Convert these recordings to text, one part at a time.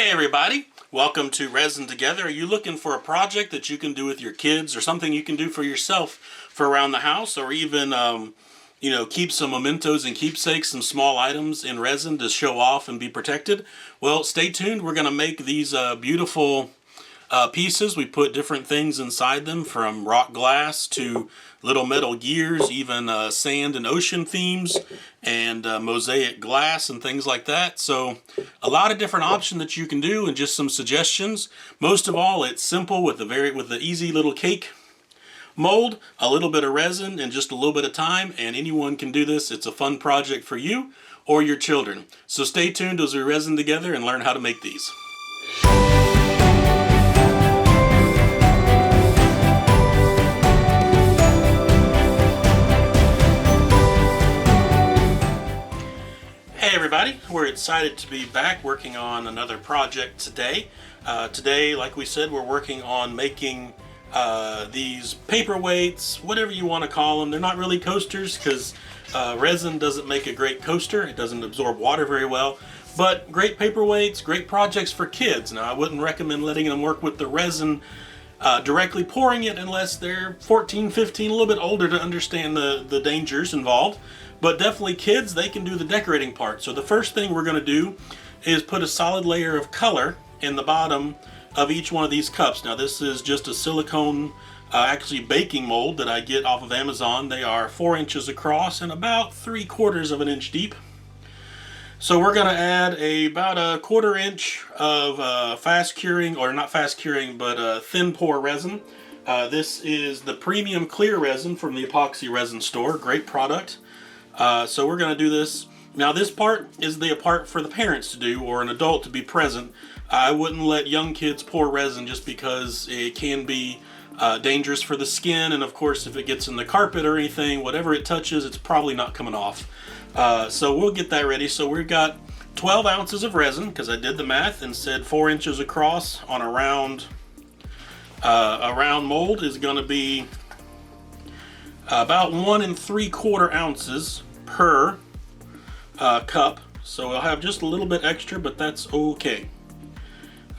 Hey everybody, welcome to Resin Together. Are you looking for a project that you can do with your kids or something you can do for yourself for around the house, or even keep some mementos and keepsakes, some small items in resin to show off and be protected? Well, stay tuned. We're going to make these beautiful pieces. We put different things inside them, from rock glass to little metal gears, even sand and ocean themes, and mosaic glass and things like that. So a lot of different options that you can do, and just some suggestions. Most of all, it's simple with the easy little cake mold, a little bit of resin, and just a little bit of time, and anyone can do this. It's a fun project for you or your children. So stay tuned as we resin together and learn how to make these. Hey everybody, we're excited to be back working on another project today. Today, like we said, we're working on making these paperweights, whatever you want to call them. They're not really coasters because resin doesn't make a great coaster. It doesn't absorb water very well. But great paperweights, great projects for kids. Now, I wouldn't recommend letting them work with the resin directly pouring it unless they're 14, 15, a little bit older to understand the dangers involved. But definitely kids, they can do the decorating part. So the first thing we're going to do is put a solid layer of color in the bottom of each one of these cups. Now this is just a silicone, actually baking mold that I get off of Amazon. They are 4 inches across and about 3/4 of an inch deep. So we're going to add about a 1/4 inch of fast curing, or not fast curing, but thin pour resin. This is the premium clear resin from the epoxy resin store. Great product. So we're going to do this. Now this part is the part for the parents to do, or an adult to be present. I wouldn't let young kids pour resin just because it can be dangerous for the skin, and of course if it gets in the carpet or anything, whatever it touches, it's probably not coming off. So we'll get that ready. So we've got 12 ounces of resin, because I did the math and said 4 inches across on a round mold is going to be about 1 3/4 ounces per cup. So I'll have just a little bit extra, but that's okay.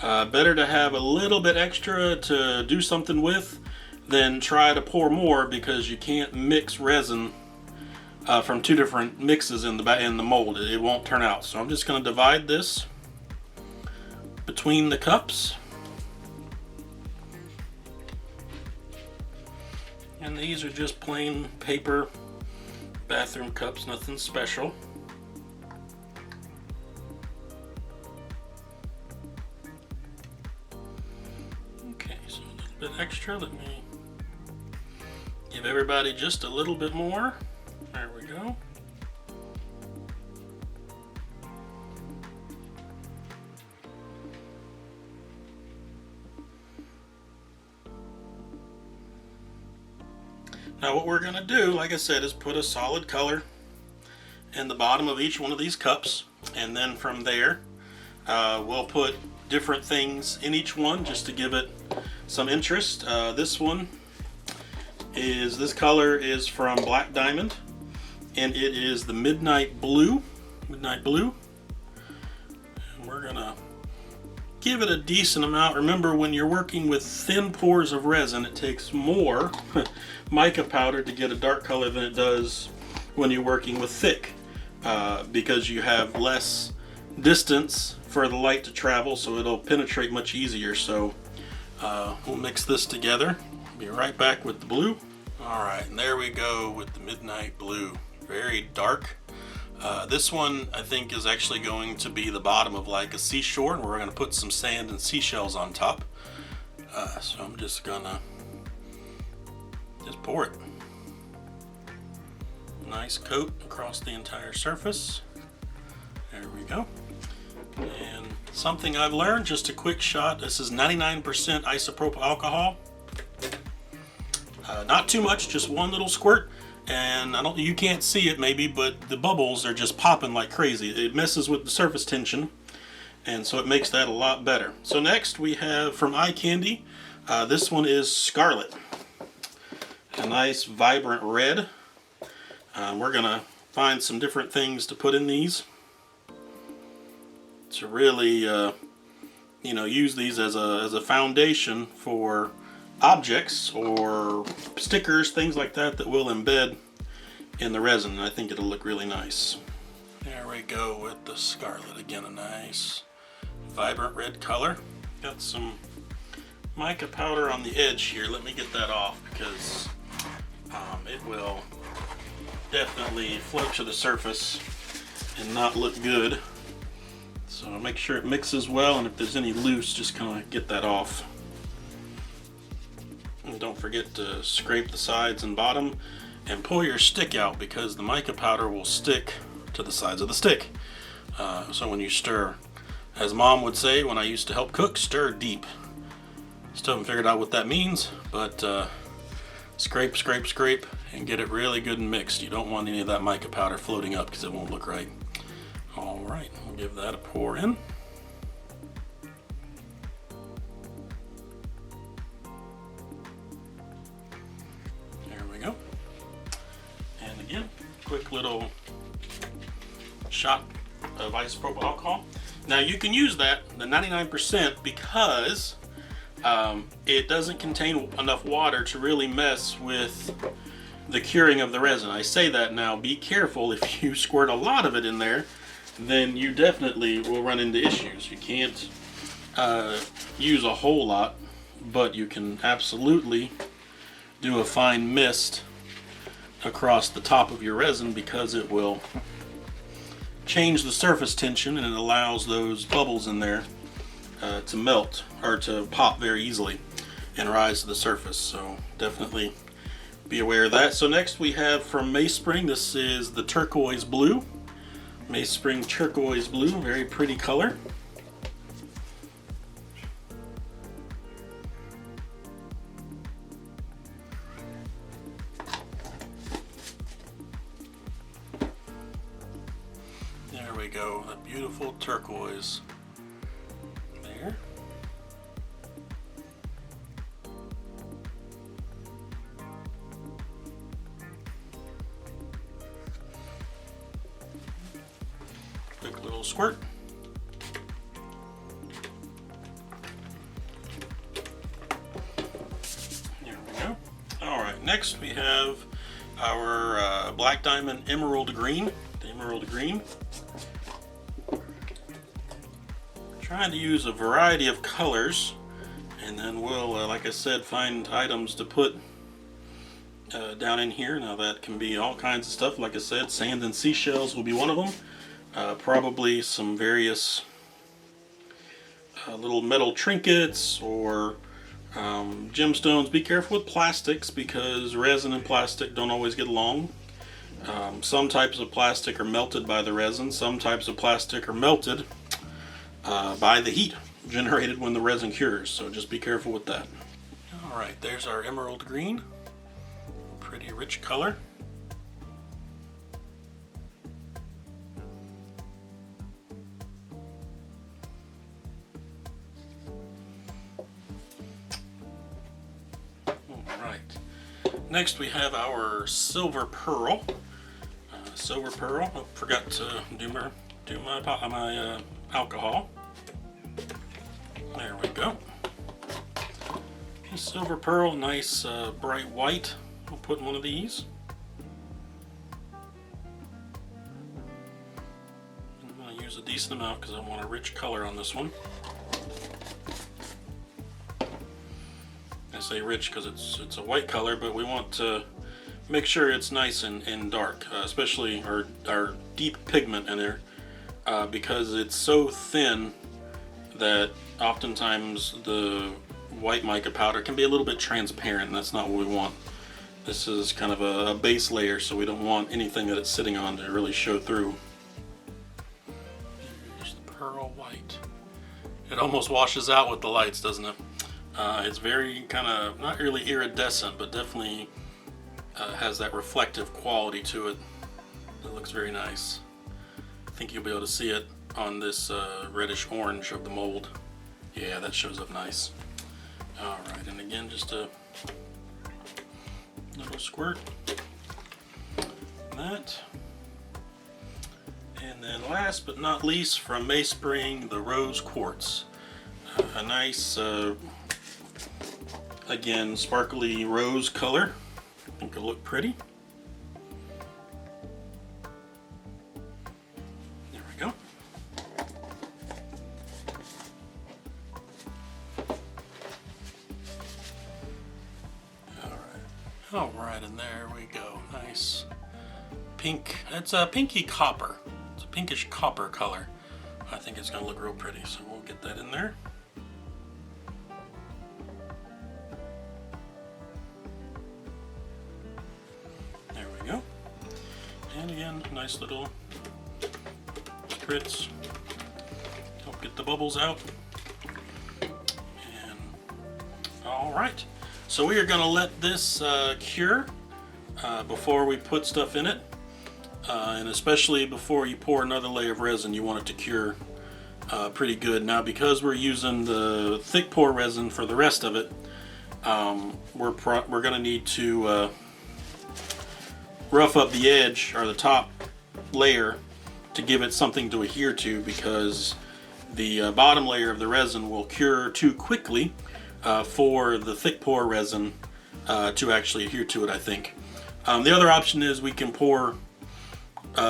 Better to have a little bit extra to do something with than try to pour more, because you can't mix resin from two different mixes in the mold. It won't turn out. So I'm just going to divide this between the cups. And these are just plain paper bathroom cups, nothing special. Okay, so a little bit extra. Let me give everybody just a little bit more. There we go. Now what we're going to do, like I said, is put a solid color in the bottom of each one of these cups, and then from there we'll put different things in each one just to give it some interest. This color is from Black Diamond, and it is the Midnight Blue. And we're going to give it a decent amount. Remember, when you're working with thin pours of resin, it takes more mica powder to get a dark color than it does when you're working with thick, because you have less distance for the light to travel, so it'll penetrate much easier. So we'll mix this together. Be right back with the blue. Alright, and there we go with the Midnight Blue. Very dark. This one I think is actually going to be the bottom of like a seashore, and we're going to put some sand and seashells on top. So I'm just gonna pour it. Nice coat across the entire surface. There we go. And something I've learned, just a quick shot. This is 99% isopropyl alcohol. Not too much, just one little squirt. And you can't see it maybe, but the bubbles are just popping like crazy. It messes with the surface tension, and so it makes that a lot better. So next we have from Eye Candy. This one is Scarlet. A nice vibrant red. We're gonna find some different things to put in these to really use these as a foundation for objects or stickers, things like that will embed in the resin, and I think it'll look really nice. There we go with the scarlet again, a nice vibrant red color. Got some mica powder on the edge here. Let me get that off because it will definitely float to the surface and not look good. So make sure it mixes well, and if there's any loose, just kind of get that off. And don't forget to scrape the sides and bottom and pull your stick out, because the mica powder will stick to the sides of the stick. So when you stir, as Mom would say when I used to help cook, stir deep. Still haven't figured out what that means, but scrape, scrape, scrape, and get it really good and mixed. You don't want any of that mica powder floating up because it won't look right. Alright, we'll give that a pour in. There we go. And again, quick little shot of isopropyl alcohol. Now you can use that, the 99%, because it doesn't contain enough water to really mess with the curing of the resin. I say that now, be careful. If you squirt a lot of it in there, then you definitely will run into issues. You can't use a whole lot, but you can absolutely do a fine mist across the top of your resin, because it will change the surface tension and it allows those bubbles in there to melt or to pop very easily and rise to the surface. So definitely be aware of that. So next we have from Mainspring, this is the turquoise blue. Mainspring turquoise blue, very pretty color. There we go, a beautiful turquoise there. Quick little squirt. There we go. Alright, next we have our black diamond emerald green. The emerald green. Trying to use a variety of colors, and then we'll, like I said, find items to put down in here. Now that can be all kinds of stuff. Like I said, sand and seashells will be one of them. Probably some various little metal trinkets or gemstones. Be careful with plastics, because resin and plastic don't always get along. Some types of plastic are melted by the resin. Some types of plastic are melted by the heat generated when the resin cures. So just be careful with that. Alright, there's our emerald green. Pretty rich color. Next we have our silver pearl. Silver pearl. Oh, forgot to do my alcohol. There we go. Silver pearl, nice bright white. We'll put in one of these. I'm going to use a decent amount because I want a rich color on this one. I say rich because it's a white color, but we want to make sure it's nice and dark, especially our deep pigment in there, because it's so thin that oftentimes the white mica powder can be a little bit transparent, and that's not what we want. This is kind of a base layer, so we don't want anything that it's sitting on to really show through. Here's the pearl white. It almost washes out with the lights, doesn't it? It's very kind of, not really iridescent, but definitely has that reflective quality to it. It looks very nice. I think you'll be able to see it on this reddish orange of the mold. Yeah, that shows up nice. Alright, and again, just a little squirt. That. And then last but not least, from Mainspring, the rose quartz. a nice, again, sparkly rose color. I think it'll look pretty. There we go. All right, and there we go. Nice pink. It's a pinky copper. It's a pinkish copper color. I think it's gonna look real pretty, so we'll get that in there. There we go. And again, nice little spritz. Help get the bubbles out. And all right. So we are going to let this cure before we put stuff in it, and especially before you pour another layer of resin, you want it to cure pretty good. Now, because we're using the thick pour resin for the rest of it, we're going to need to rough up the edge or the top layer to give it something to adhere to, because the bottom layer of the resin will cure too quickly for the thick pour resin to actually adhere to it, I think. The other option is we can pour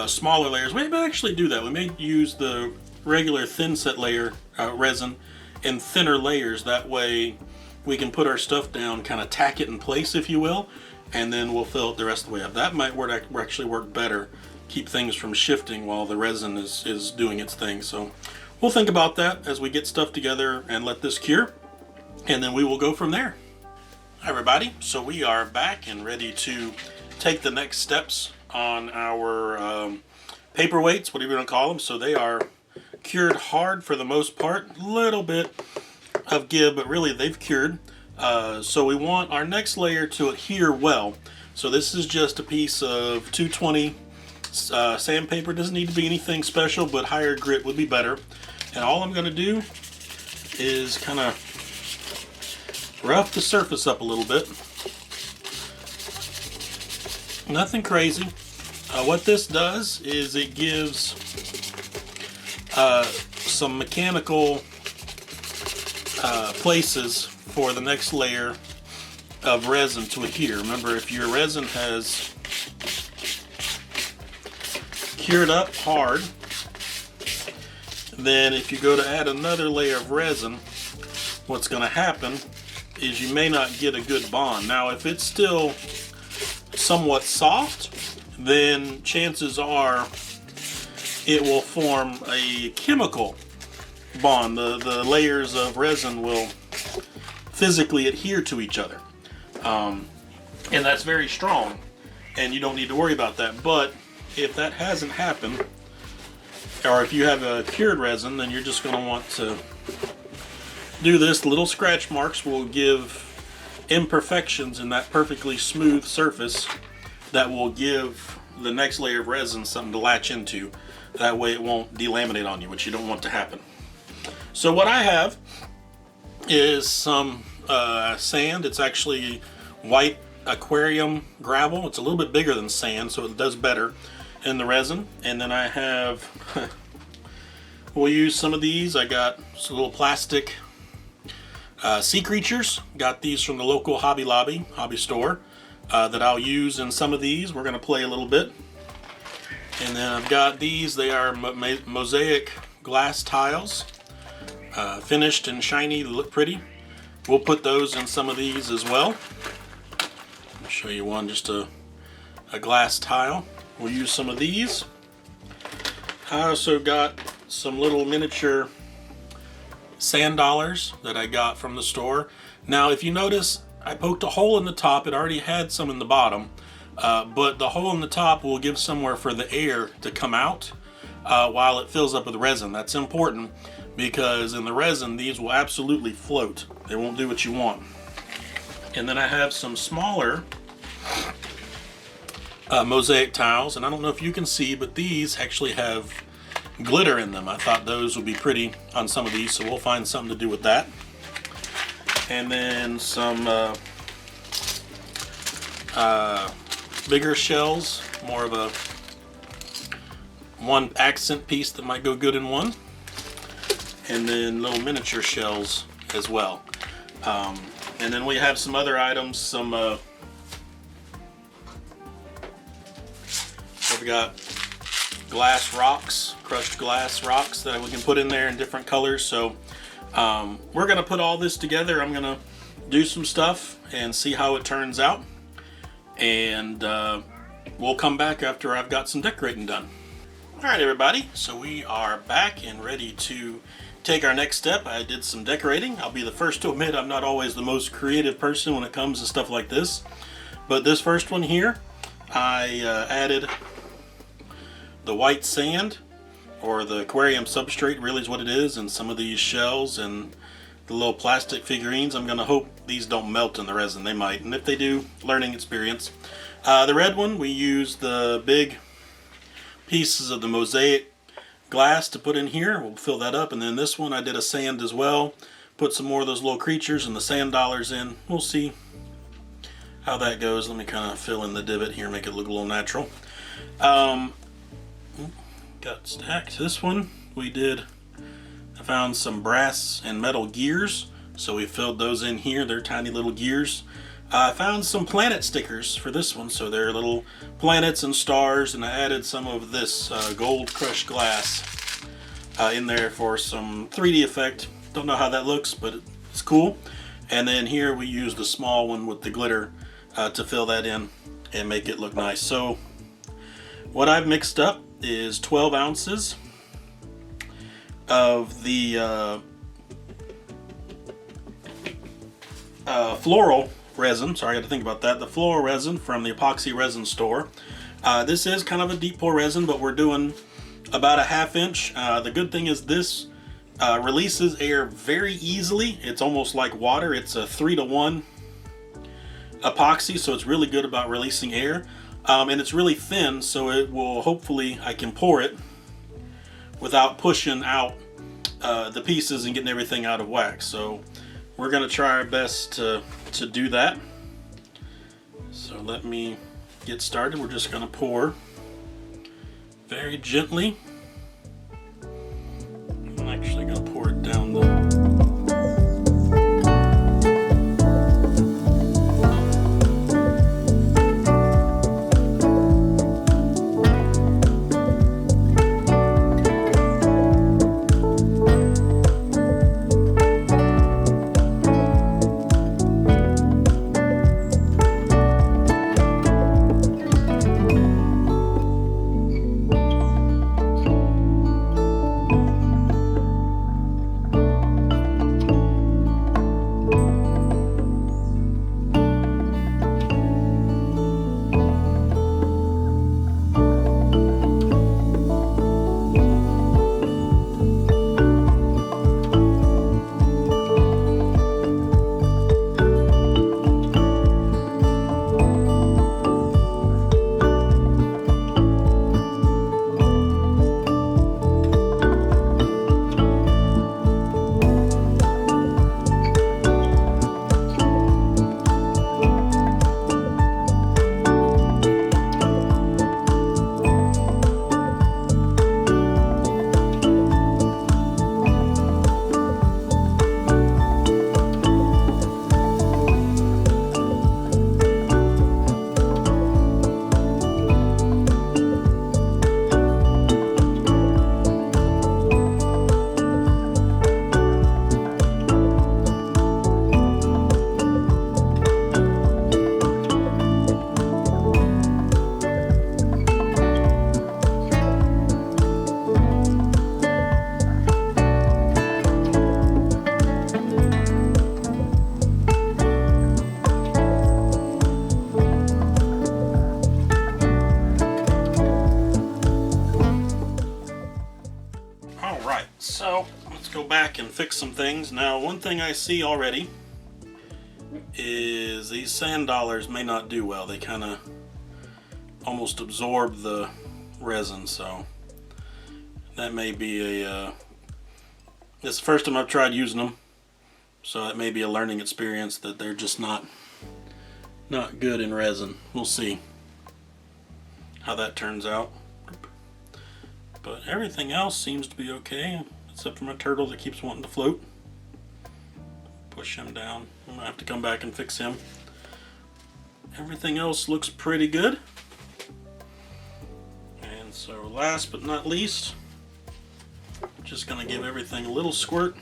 smaller layers. We may actually do that. We may use the regular thin set layer resin in thinner layers. That way we can put our stuff down, kind of tack it in place, if you will, and then we'll fill it the rest of the way up. That might actually work better, keep things from shifting while the resin is doing its thing. So we'll think about that as we get stuff together and let this cure. And then we will go from there. Hi everybody, so we are back and ready to take the next steps on our paperweights, whatever you want to call them. So they are cured hard for the most part, little bit of give, but really they've cured. So we want our next layer to adhere well. So this is just a piece of 220 sandpaper. Doesn't need to be anything special, but higher grit would be better. And all I'm going to do is kind of rough the surface up a little bit. Nothing crazy. What this does is it gives some mechanical places for the next layer of resin to adhere. Remember, if your resin has cured up hard, then if you go to add another layer of resin, what's going to happen is you may not get a good bond. Now, if it's still somewhat soft, then chances are it will form a chemical bond. The layers of resin will physically adhere to each other. And that's very strong, and you don't need to worry about that. But if that hasn't happened, or if you have a cured resin, then you're just going to want to do this. Little scratch marks will give imperfections in that perfectly smooth surface that will give the next layer of resin something to latch into. That way it won't delaminate on you, which you don't want to happen. So what I have is some sand. It's actually white aquarium gravel. It's a little bit bigger than sand, so it does better in the resin. And then I have, we'll use some of these. I got some little plastic sea creatures. Got these from the local hobby store that I'll use in some of these. We're going to play a little bit. And then I've got these. They are Mosaic glass tiles, finished and shiny. They look pretty. We'll put those in some of these as well. I'll show you one, just a glass tile. We'll use some of these. I also got some little miniature sand dollars that I got from the store. Now, if you notice, I poked a hole in the top. It already had some in the bottom, but the hole in the top will give somewhere for the air to come out while it fills up with resin. That's important, because in the resin, these will absolutely float. They won't do what you want. And then I have some smaller mosaic tiles, and I don't know if you can see, but these actually have glitter in them. I thought those would be pretty on some of these, so we'll find something to do with that. And then some bigger shells, more of a one accent piece that might go good in one. and then little miniature shells as well. And then we have some other items, so we got glass rocks, crushed glass rocks that we can put in there in different colors. So we're gonna put all this together. I'm gonna do some stuff and see how it turns out, and we'll come back after I've got some decorating done. Alright everybody, so we are back and ready to take our next step. I did some decorating. I'll be the first to admit I'm not always the most creative person when it comes to stuff like this, but this first one here, I added the white sand, or the aquarium substrate really is what it is, and some of these shells and the little plastic figurines. I'm gonna hope these don't melt in the resin. They might, and if they do, learning experience. The red one, we used the big pieces of the Mosaic glass to put in here. We'll fill that up. And then this one I did a sand as well, put some more of those little creatures and the sand dollars in. We'll see how that goes. Let me kind of fill in the divot here, make it look a little natural. Got stacked. This one I found some brass and metal gears, so we filled those in here. They're tiny little gears. I found some planet stickers for this one, so they're little planets and stars, and I added some of this gold crushed glass in there for some 3D effect. Don't know how that looks, but it's cool. And then here we used the small one with the glitter to fill that in and make it look nice. So what I've mixed up is 12 ounces of the floral resin. Sorry, I had to think about that. The floral resin from the epoxy resin store. This is kind of a deep pour resin, but we're doing about a 1/2 inch. The good thing is this releases air very easily. It's almost like water. It's a 3-to-1 epoxy, so it's really good about releasing air. And it's really thin, so it will, hopefully I can pour it without pushing out the pieces and getting everything out of whack. So we're gonna try our best to do that. So let me get started. We're just gonna pour very gently. I'm actually gonna pour it down the So let's go back and fix some things. Now, one thing I see already is these sand dollars may not do well. They kind of almost absorb the resin, so that may be a it's the first time I've tried using them, so it may be a learning experience that they're just not good in resin. We'll see how that turns out. But everything else seems to be okay. except for my turtle that keeps wanting to float. Push him down. I'm gonna have to come back and fix him. Everything else looks pretty good. And so last but not least, just gonna give everything a little squirt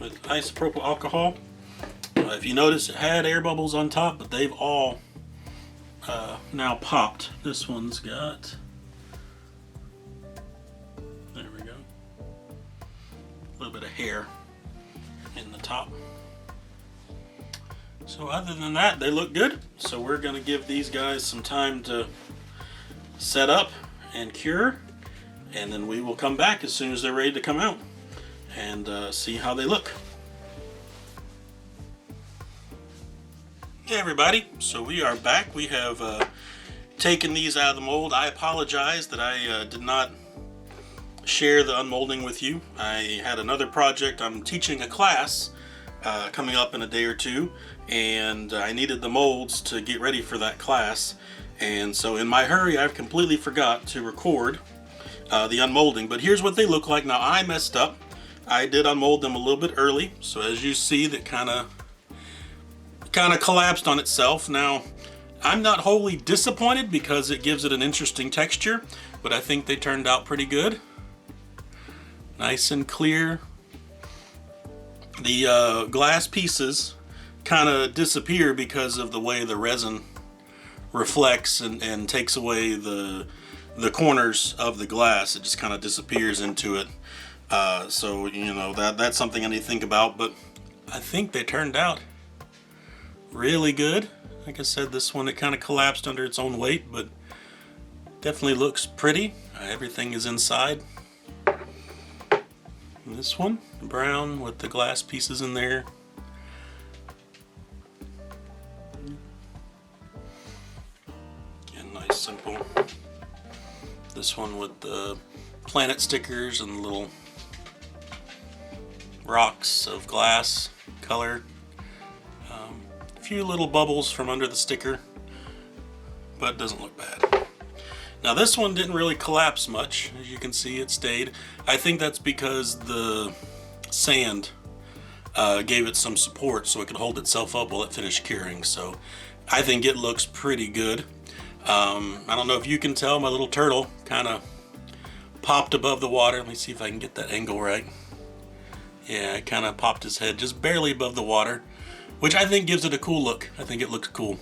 with isopropyl alcohol. If you notice, it had air bubbles on top, but they've all now popped. This one's got, there we go, a little bit of hair in the top. So other than that, they look good. So we're going to give these guys some time to set up and cure, and then we will come back as soon as they're ready to come out and see how they look. Hey everybody, so we are back. We have taken these out of the mold. I apologize that I did not share the unmolding with you. I had another project. I'm teaching a class coming up in a day or two, and I needed the molds to get ready for that class, and so in my hurry I've completely forgot to record the unmolding. But here's what they look like. Now I messed up. I did unmold them a little bit early, so as you see, that kind of collapsed on itself. Now I'm not wholly disappointed because it gives it an interesting texture, but I think they turned out pretty good. Nice and clear. The glass pieces kind of disappear because of the way the resin reflects and takes away the corners of the glass. It just kind of disappears into it. So you know, that's something I need to think about, but I think they turned out really good. Like I said, this one, it kind of collapsed under its own weight, but definitely looks pretty. Everything is inside. And this one, brown with the glass pieces in there. Again, nice, simple. This one with the planet stickers and little rocks of glass color. A few little bubbles from under the sticker, but it doesn't look bad. Now this one didn't really collapse much. As you can see, it stayed. I think that's because the sand gave it some support so it could hold itself up while it finished curing. So I think it looks pretty good. I don't know if you can tell, my little turtle kind of popped above the water. Let me see if I can get that angle right. Yeah, it kind of popped his head just barely above the water, which I think gives it a cool look. I think it looks cool.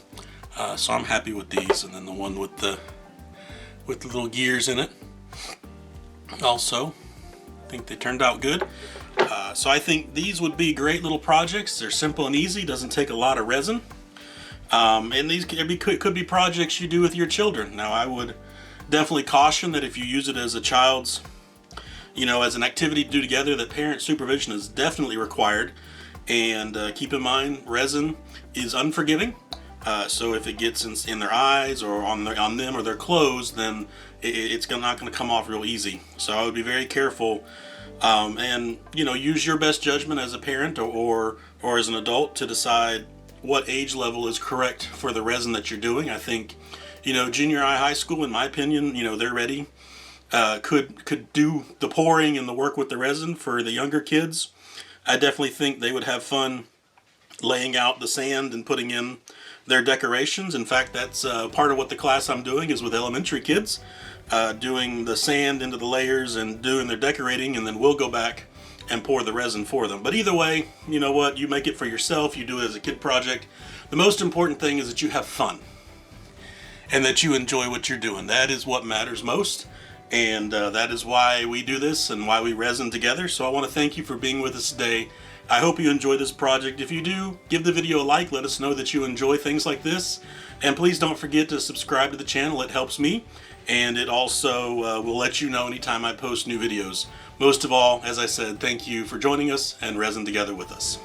So I'm happy with these. And then the one with the little gears in it. Also, I think they turned out good. So I think these would be great little projects. They're simple and easy, doesn't take a lot of resin. And these could be projects you do with your children. Now I would definitely caution that if you use it as a child's, you know, as an activity to do together, that parent supervision is definitely required. And keep in mind, resin is unforgiving. So if it gets in their eyes or on them or their clothes, then it's not going to come off real easy. So I would be very careful, and you know, use your best judgment as a parent or as an adult to decide what age level is correct for the resin that you're doing. I think, you know, junior high, high school, in my opinion, you know, they're ready. Could do the pouring and the work with the resin. For the younger kids, I definitely think they would have fun laying out the sand and putting in their decorations. In fact, that's part of what the class I'm doing is with elementary kids, doing the sand into the layers and doing their decorating, and then we'll go back and pour the resin for them. But either way, you know what, you make it for yourself, you do it as a kid project. The most important thing is that you have fun and that you enjoy what you're doing. That is what matters most. And that is why we do this and why we resin together. So I want to thank you for being with us today. I hope you enjoy this project. If you do, give the video a like. Let us know that you enjoy things like this. And please don't forget to subscribe to the channel. It helps me. And it also will let you know anytime I post new videos. Most of all, as I said, thank you for joining us and resin together with us.